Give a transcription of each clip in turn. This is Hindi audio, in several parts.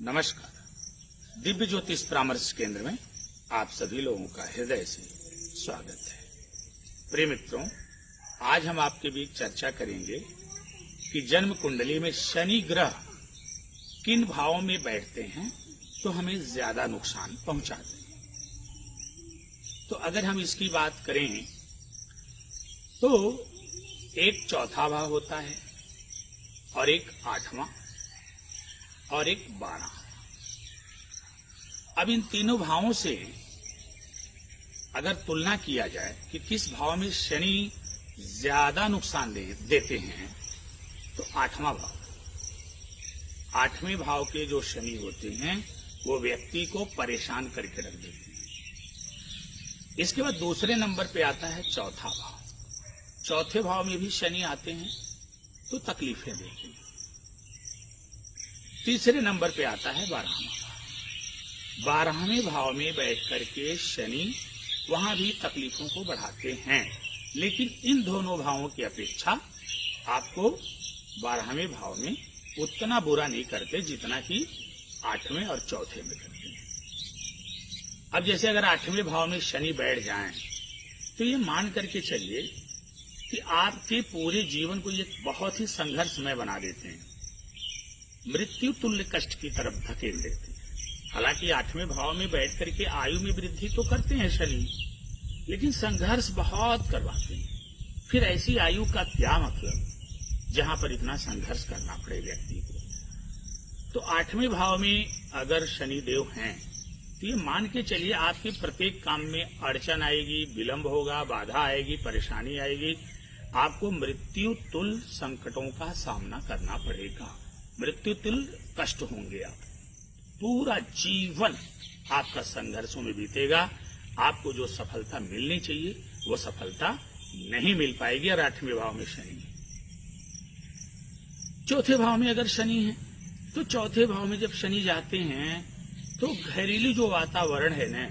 नमस्कार। दिव्य ज्योतिष परामर्श केंद्र में आप सभी लोगों का हृदय से स्वागत है। प्रिय मित्रों, आज हम आपके बीच चर्चा करेंगे कि जन्म कुंडली में शनि ग्रह किन भावों में बैठते हैं तो हमें ज्यादा नुकसान पहुंचाते हैं। तो अगर हम इसकी बात करें तो एक चौथा भाव होता है और एक आठवां और एक 12। अब इन तीनों भावों से अगर तुलना किया जाए कि किस भाव में शनि ज्यादा नुकसान देते हैं तो आठवां भाव। आठवें भाव के जो शनि होते हैं वो व्यक्ति को परेशान करके रख देते हैं। इसके बाद दूसरे नंबर पे आता है चौथा भाव। चौथे भाव में भी शनि आते हैं तो तकलीफें देते हैं। तीसरे नंबर पे आता है 12वां भाव। 12वें भाव में बैठ करके शनि वहां भी तकलीफों को बढ़ाते हैं, लेकिन इन दोनों भावों की अपेक्षा आपको 12वें भाव में उतना बुरा नहीं करते जितना कि 8वें और चौथे में करते हैं। अब जैसे अगर 8वें भाव में शनि बैठ जाएं तो ये मान करके चलिए कि आपके पूरे जीवन को ये बहुत ही संघर्षमय बना देते हैं, मृत्यु तुल्य कष्ट की तरफ धकेल देते हैं। हालांकि 8वें भाव में बैठ करके आयु में वृद्धि तो करते हैं शनि, लेकिन संघर्ष बहुत करवाते हैं। फिर ऐसी आयु का क्या मतलब जहां पर इतना संघर्ष करना पड़े व्यक्ति को। तो 8वें भाव में अगर शनि देव हैं तो ये मान के चलिए आपके प्रत्येक काम में अड़चन आएगी, विलंब होगा, बाधा आएगी, परेशानी आएगी। आपको मृत्यु तुल्य संकटों का सामना करना पड़ेगा, मृत्यु तुल्य कष्ट होंगे। आप पूरा जीवन आपका संघर्षों में बीतेगा। आपको जो सफलता मिलनी चाहिए वो सफलता नहीं मिल पाएगी। और 8वें भाव में शनि है। चौथे भाव में अगर शनि है तो चौथे भाव में जब शनि जाते हैं तो घरेलू जो वातावरण है ना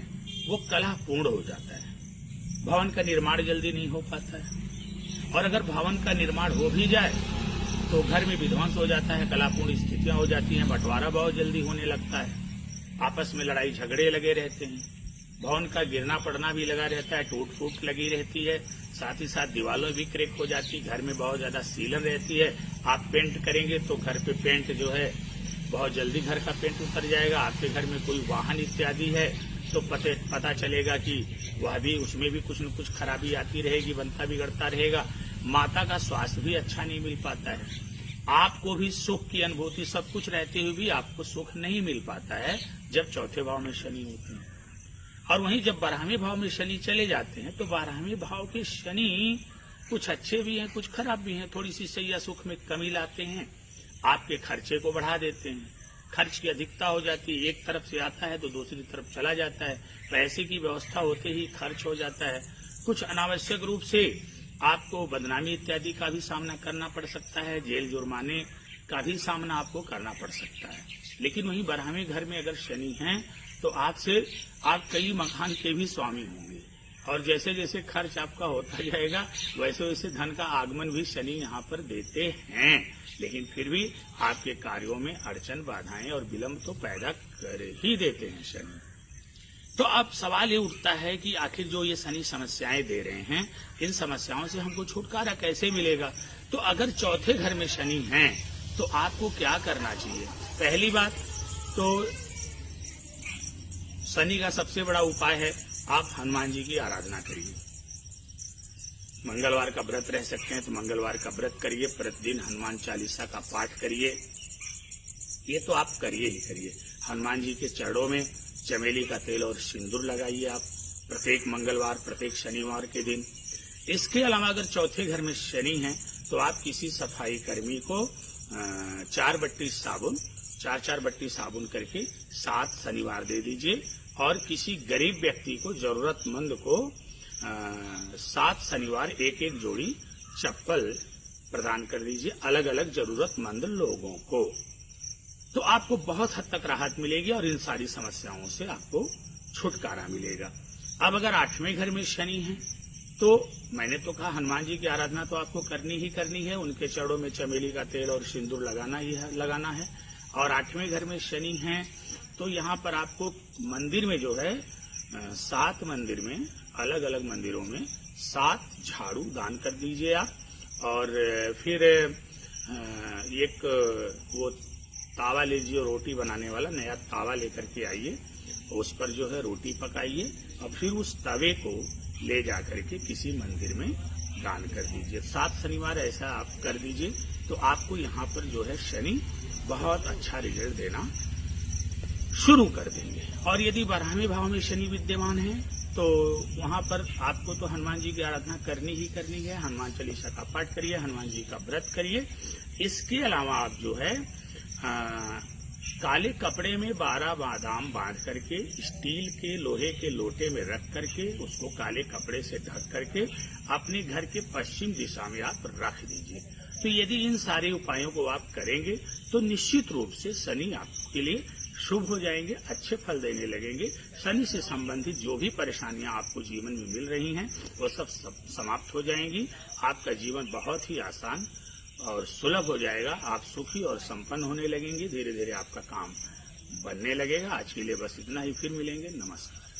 वो कलहपूर्ण हो जाता है। भवन का निर्माण जल्दी नहीं हो पाता है, और अगर भवन का निर्माण हो भी जाए तो घर में विध्वंस हो जाता है, कलापूर्ण स्थितियां हो जाती हैं, बंटवारा बहुत जल्दी होने लगता है, आपस में लड़ाई झगड़े लगे रहते हैं, भवन का गिरना पड़ना भी लगा रहता है, टूट फूट लगी रहती है, साथ ही साथ दीवारों भी क्रैक हो जाती है, घर में बहुत ज्यादा सीलन रहती है। आप पेंट करेंगे तो घर पे पेंट जो है बहुत जल्दी घर का पेंट उतर जाएगा। आपके घर में कोई वाहन इत्यादि है तो पता चलेगा कि वह भी उसमें भी कुछ न कुछ खराबी आती रहेगी, बनता बिगड़ता रहेगा। माता का स्वास्थ्य भी अच्छा नहीं मिल पाता है। आपको भी सुख की अनुभूति सब कुछ रहते हुए भी आपको सुख नहीं मिल पाता है जब चौथे भाव में शनि होते हैं। और वहीं जब 12वें भाव में शनि चले जाते हैं तो 12वें भाव के शनि कुछ अच्छे भी हैं, कुछ खराब भी हैं। थोड़ी सी सैया सुख में कमी लाते हैं, आपके खर्चे को बढ़ा देते हैं, खर्च की अधिकता हो जाती है। एक तरफ से आता है तो दूसरी तरफ चला जाता है, पैसे की व्यवस्था होते ही खर्च हो जाता है। कुछ अनावश्यक रूप से आपको बदनामी इत्यादि का भी सामना करना पड़ सकता है, जेल जुर्माने का भी सामना आपको करना पड़ सकता है। लेकिन वहीं 12वें घर में अगर शनि हैं तो आप कई मकान के भी स्वामी होंगे, और जैसे जैसे खर्च आपका होता जाएगा वैसे वैसे धन का आगमन भी शनि यहाँ पर देते हैं। लेकिन फिर भी आपके कार्यों में अड़चन, बाधाएं और विलंब तो पैदा कर ही देते हैं शनि। तो अब सवाल ये उठता है कि आखिर जो ये शनि समस्याएं दे रहे हैं, इन समस्याओं से हमको छुटकारा कैसे मिलेगा। तो अगर चौथे घर में शनि हैं तो आपको क्या करना चाहिए। पहली बात तो शनि का सबसे बड़ा उपाय है आप हनुमान जी की आराधना करिए। मंगलवार का व्रत रह सकते हैं तो मंगलवार का व्रत करिए, प्रतिदिन हनुमान चालीसा का पाठ करिए। ये तो आप करिए ही करिए। हनुमान जी के चरणों में चमेली का तेल और सिंदूर लगाइए आप प्रत्येक मंगलवार, प्रत्येक शनिवार के दिन। इसके अलावा अगर चौथे घर में शनि है तो आप किसी सफाई कर्मी को 4 बट्टी साबुन करके 7 शनिवार दे दीजिए, और किसी गरीब व्यक्ति को, जरूरतमंद को 7 शनिवार एक एक जोड़ी चप्पल प्रदान कर दीजिए अलग अलग जरूरतमंद लोगों को। तो आपको बहुत हद तक राहत मिलेगी और इन सारी समस्याओं से आपको छुटकारा मिलेगा। अब अगर 8वें घर में शनि है तो मैंने तो कहा हनुमान जी की आराधना तो आपको करनी ही करनी है, उनके चरणों में चमेली का तेल और सिंदूर लगाना है। और 8वें घर में शनि है, तो यहाँ पर आपको मंदिर में जो है 7 मंदिर में, अलग अलग मंदिरों में 7 झाड़ू दान कर दीजिए आप। और फिर एक वो तावा लीजिए, रोटी बनाने वाला नया तावा लेकर के आइए, उस पर जो है रोटी पकाइए और फिर उस तवे को ले जाकर के किसी मंदिर में दान कर दीजिए। 7 शनिवार ऐसा आप कर दीजिए, तो आपको यहाँ पर जो है शनि बहुत अच्छा रिजल्ट देना शुरू कर देंगे। और यदि 12वें भाव में शनि विद्यमान है तो वहां पर आपको तो हनुमान जी की आराधना करनी ही करनी है। हनुमान चालीसा का पाठ करिए, हनुमान जी का व्रत करिए। इसके अलावा आप जो है काले कपड़े में 12 बादाम बांध करके स्टील के लोहे के लोटे में रख करके उसको काले कपड़े से ढक करके अपने घर के पश्चिम दिशा में आप रख दीजिए। तो यदि इन सारे उपायों को आप करेंगे तो निश्चित रूप से शनि आपके लिए शुभ हो जाएंगे, अच्छे फल देने लगेंगे। शनि से संबंधित जो भी परेशानियां आपको जीवन में मिल रही हैं वो सब समाप्त हो जाएंगी। आपका जीवन बहुत ही आसान और सुलभ हो जाएगा। आप सुखी और संपन्न होने लगेंगे। धीरे धीरे आपका काम बनने लगेगा। आज के लिए बस इतना ही, फिर मिलेंगे। नमस्कार।